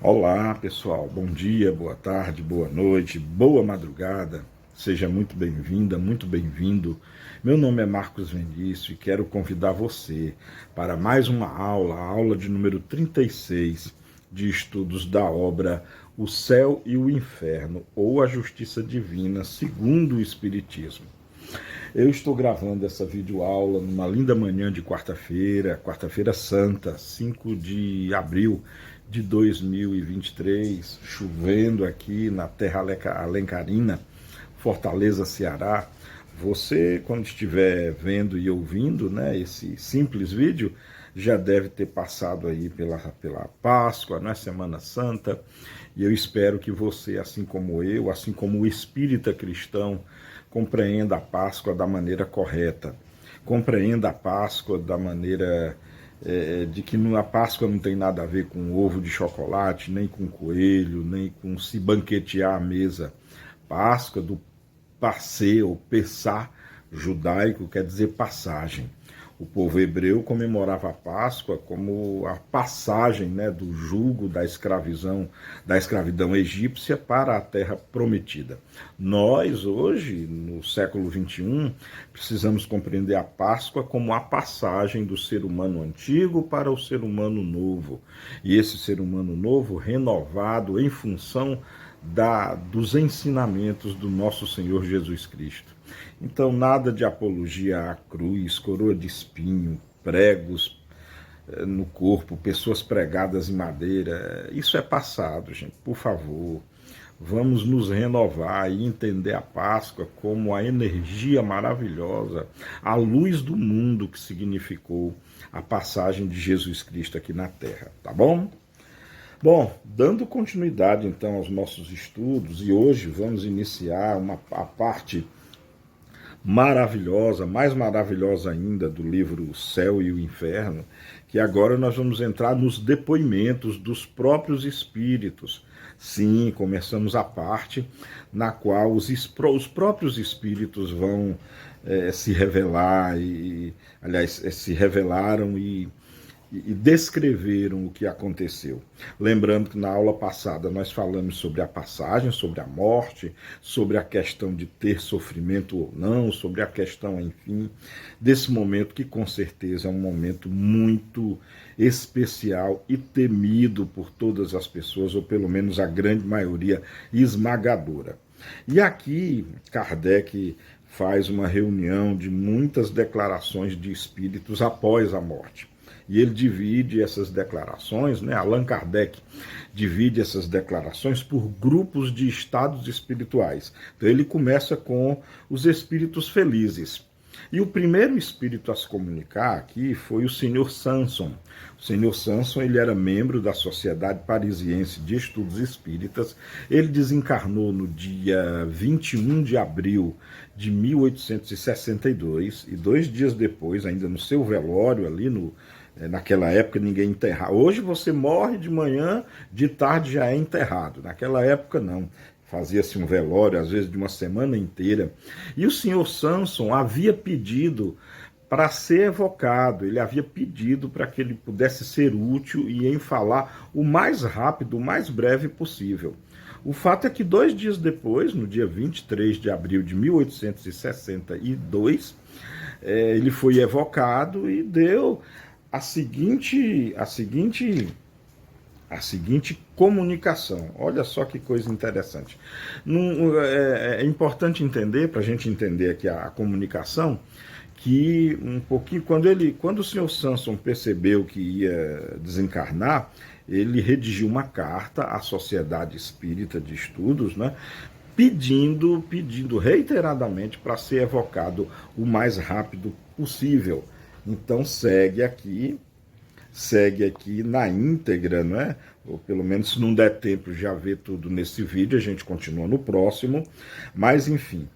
Olá, pessoal. Bom dia, boa tarde, boa noite, boa madrugada. Seja muito bem-vinda, muito bem-vindo. Meu nome é Marcos Vinícius e quero convidar você para mais uma aula, a aula de número 36 de estudos da obra O Céu e o Inferno, ou a Justiça Divina, segundo o Espiritismo. Eu estou gravando essa videoaula numa linda manhã de quarta-feira, quarta-feira santa, 5 de abril de 2023, chovendo aqui na terra alencarina, Fortaleza, Ceará. Você, quando estiver vendo e ouvindo, né, esse simples vídeo, já deve ter passado aí pela Páscoa, né, Semana Santa, e eu espero que você, assim como eu, assim como o espírita cristão, compreenda a Páscoa da maneira correta, compreenda a Páscoa da maneira de que a Páscoa não tem nada a ver com ovo de chocolate, nem com coelho, nem com se banquetear à mesa. Páscoa do passé ou Pessá judaico quer dizer passagem. O povo hebreu comemorava a Páscoa como a passagem, né, do jugo da escravidão egípcia para a terra prometida. Nós, hoje, no século XXI, precisamos compreender a Páscoa como a passagem do ser humano antigo para o ser humano novo. E esse ser humano novo renovado em função dos ensinamentos do nosso Senhor Jesus Cristo. Então, nada de apologia à cruz, coroa de espinho, pregos no corpo, pessoas pregadas em madeira. Isso é passado, gente, por favor. Vamos nos renovar e entender a Páscoa como a energia maravilhosa, a luz do mundo que significou a passagem de Jesus Cristo aqui na Terra, tá bom? Bom, dando continuidade então aos nossos estudos, e hoje vamos iniciar a parte maravilhosa, mais maravilhosa ainda, do livro O Céu e o Inferno, que agora nós vamos entrar nos depoimentos dos próprios espíritos. Sim, começamos a parte na qual os próprios espíritos vão se revelar, se revelaram e descreveram o que aconteceu. Lembrando que na aula passada nós falamos sobre a passagem, sobre a morte, sobre a questão de ter sofrimento ou não, sobre a questão, enfim, desse momento que com certeza é um momento muito especial e temido por todas as pessoas, ou pelo menos a grande maioria esmagadora. E aqui Kardec faz uma reunião de muitas declarações de espíritos após a morte. E ele divide essas declarações, né? Allan Kardec divide essas declarações por grupos de estados espirituais. Então ele começa com os espíritos felizes. E o primeiro espírito a se comunicar aqui foi o Sr. Sanson. O Sr. Sanson, ele era membro da Sociedade Parisiense de Estudos Espíritas. Ele desencarnou no dia 21 de abril de 1862 e 2 dias depois, ainda no seu velório ali naquela época ninguém enterrava. Hoje você morre de manhã, de tarde já é enterrado. Naquela época não. Fazia-se um velório, às vezes de uma semana inteira. E o senhor Sanson havia pedido para ser evocado, ele havia pedido para que ele pudesse ser útil e em falar o mais rápido, o mais breve possível. O fato é que 2 dias depois, no dia 23 de abril de 1862, ele foi evocado e deu a seguinte comunicação. Olha só que coisa interessante. É importante entender, para a gente entender aqui a comunicação, que um pouquinho, quando o senhor Sanson percebeu que ia desencarnar, ele redigiu uma carta à Sociedade Espírita de Estudos, né, pedindo reiteradamente para ser evocado o mais rápido possível. Então segue aqui na íntegra, não é? Ou pelo menos se não der tempo já ver tudo nesse vídeo, a gente continua no próximo. Mas enfim,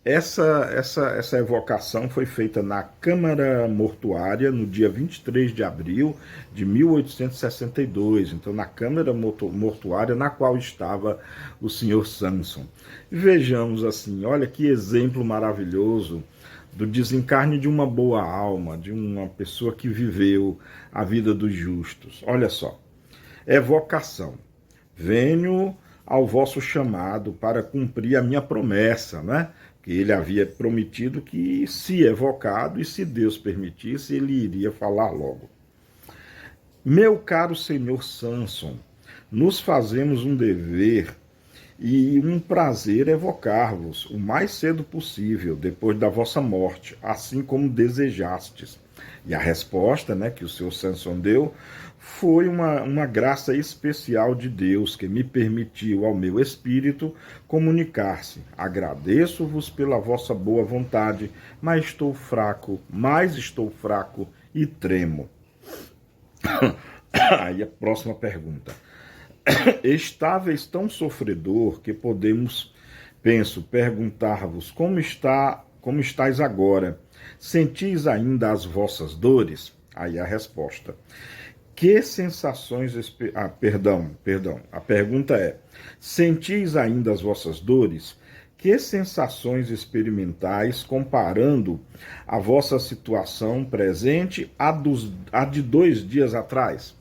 essa evocação foi feita na Câmara Mortuária no dia 23 de abril de 1862. Então, na Câmara Mortuária na qual estava o senhor Sanson. Vejamos assim, olha que exemplo maravilhoso do desencarne de uma boa alma, de uma pessoa que viveu a vida dos justos. Olha só, evocação. venho ao vosso chamado para cumprir a minha promessa, né? Que ele havia prometido que, se evocado e se Deus permitisse, ele iria falar logo. Meu caro senhor Samson, nos fazemos um dever e um prazer evocar-vos o mais cedo possível, depois da vossa morte, assim como desejastes. E a resposta, né, que o senhor Samson deu foi uma graça especial de Deus que me permitiu ao meu espírito comunicar-se. Agradeço-vos pela vossa boa vontade, mas estou fraco e tremo. Aí a próxima pergunta. Estáveis tão sofredor que podemos, penso, perguntar-vos como estáis agora? Sentis ainda as vossas dores? Aí a resposta. Que sensações... perdão. A pergunta é, sentis ainda as vossas dores? Que sensações experimentais comparando a vossa situação presente à de 2 dias atrás?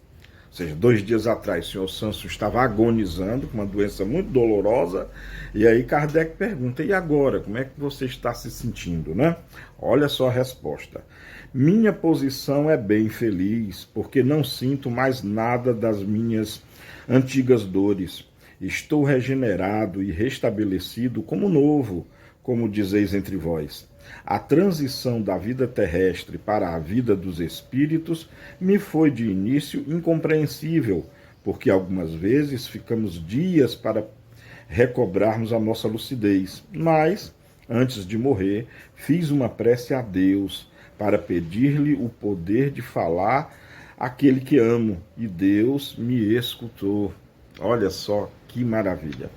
Ou seja, 2 dias atrás, o senhor Samson estava agonizando com uma doença muito dolorosa, e aí Kardec pergunta, e agora, como é que você está se sentindo, né? Olha só a resposta. Minha posição é bem feliz, porque não sinto mais nada das minhas antigas dores. Estou regenerado e restabelecido como novo, como dizeis entre vós. A transição da vida terrestre para a vida dos espíritos me foi de início incompreensível, porque algumas vezes ficamos dias para recobrarmos a nossa lucidez. Mas, antes de morrer, fiz uma prece a Deus para pedir-lhe o poder de falar aquele que amo, e Deus me escutou. Olha só que maravilha.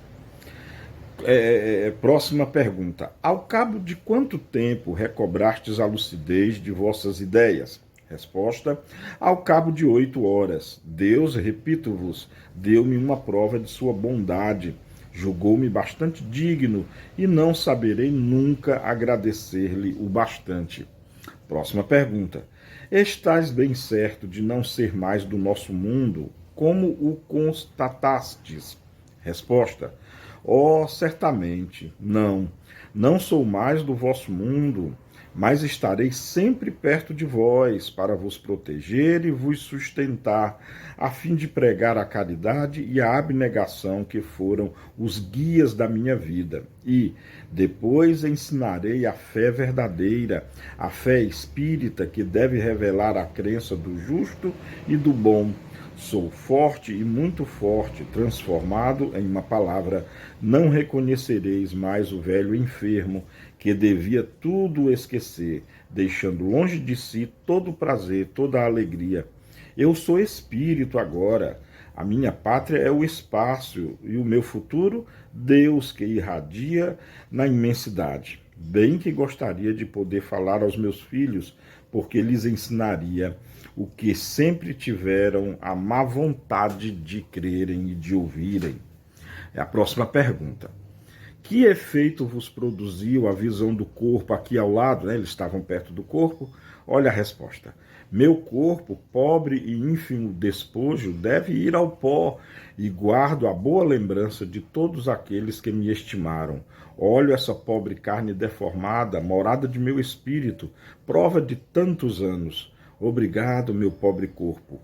Próxima pergunta. Ao cabo de quanto tempo recobrastes a lucidez de vossas ideias? Resposta. Ao cabo de 8 horas. Deus, repito-vos, deu-me uma prova de sua bondade. Julgou-me bastante digno e não saberei nunca agradecer-lhe o bastante. Próxima pergunta. Estás bem certo de não ser mais do nosso mundo? Como o constatastes? Resposta. Oh, certamente, não sou mais do vosso mundo, mas estarei sempre perto de vós, para vos proteger e vos sustentar, a fim de pregar a caridade e a abnegação que foram os guias da minha vida. E depois ensinarei a fé verdadeira, a fé espírita que deve revelar a crença do justo e do bom. Sou forte e muito forte, transformado em uma palavra, não reconhecereis mais o velho enfermo, que devia tudo esquecer, deixando longe de si todo o prazer, toda a alegria. Eu sou espírito agora, a minha pátria é o espaço, e o meu futuro, Deus que irradia na imensidade. Bem que gostaria de poder falar aos meus filhos, porque lhes ensinaria o que sempre tiveram a má vontade de crerem e de ouvirem. É a próxima pergunta. Que efeito vos produziu a visão do corpo aqui ao lado? Eles estavam perto do corpo. Olha a resposta. Meu corpo, pobre e ínfimo despojo, deve ir ao pó, e guardo a boa lembrança de todos aqueles que me estimaram. Olho essa pobre carne deformada, morada de meu espírito, prova de tantos anos. Obrigado, meu pobre corpo,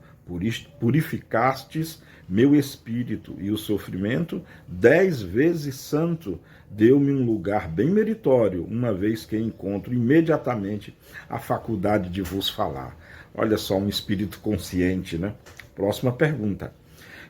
purificastes meu espírito, e o sofrimento, 10 vezes santo, deu-me um lugar bem meritório, uma vez que encontro imediatamente a faculdade de vos falar. Olha só, um espírito consciente, né? Próxima pergunta.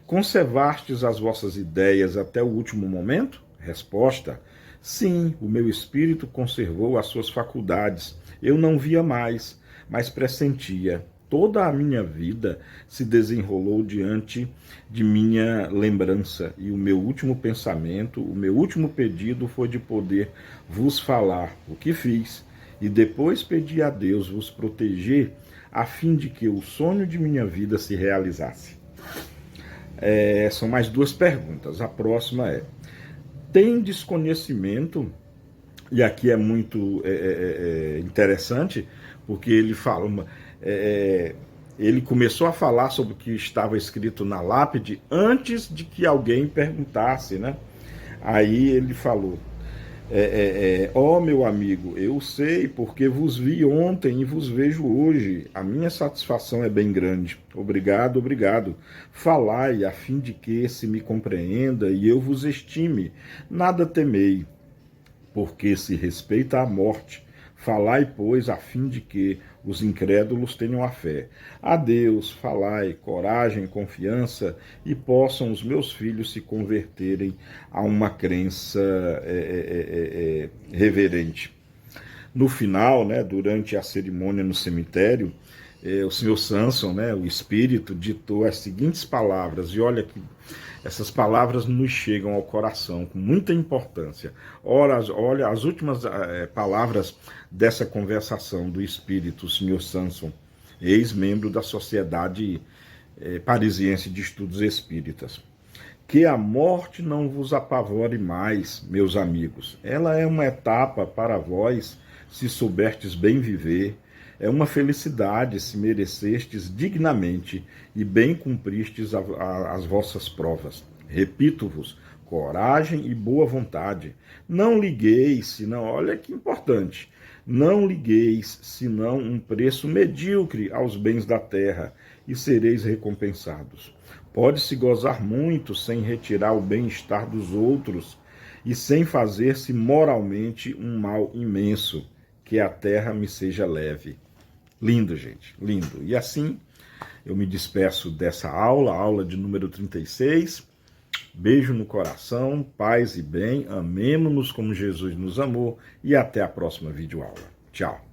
Conservastes as vossas ideias até o último momento? Resposta. Sim, o meu espírito conservou as suas faculdades. Eu não via mais, mas pressentia. Toda a minha vida se desenrolou diante de minha lembrança, e o meu último pensamento, o meu último pedido foi de poder vos falar o que fiz, e depois pedi a Deus vos proteger, a fim de que o sonho de minha vida se realizasse. São mais 2 perguntas. A próxima é: tendes conhecimento? E aqui é muito interessante, porque ele fala... ele começeu a falar sobre o que estava escrito na lápide antes de que alguém perguntasse, né? Aí ele falou: ó, meu amigo, eu sei porque vos vi ontem e vos vejo hoje. A minha satisfação é bem grande. Obrigado, obrigado. Falai a fim de que se me compreenda e eu vos estime. Nada temei, porque se respeita a morte. Falai, pois, a fim de que os incrédulos tenham a fé. A Deus, falai, coragem, confiança, e possam os meus filhos se converterem a uma crença reverente. No final, né, durante a cerimônia no cemitério, o senhor Samson, né, o espírito, ditou as seguintes palavras, e olha que essas palavras nos chegam ao coração com muita importância. Olha as últimas palavras dessa conversação do espírito, o senhor Samson, ex-membro da Sociedade Parisiense de Estudos Espíritas. Que a morte não vos apavore mais, meus amigos. Ela é uma etapa para vós, se soubertes bem viver. É uma felicidade se merecestes dignamente e bem cumpristes as vossas provas. Repito-vos, coragem e boa vontade. Não ligueis, senão, olha que importante, não ligueis, senão um preço medíocre aos bens da terra, e sereis recompensados. Pode-se gozar muito sem retirar o bem-estar dos outros e sem fazer-se moralmente um mal imenso, que a terra me seja leve. Lindo, gente, lindo. E assim, eu me despeço dessa aula de número 36. Beijo no coração, paz e bem, amemo-nos como Jesus nos amou e até a próxima videoaula. Tchau.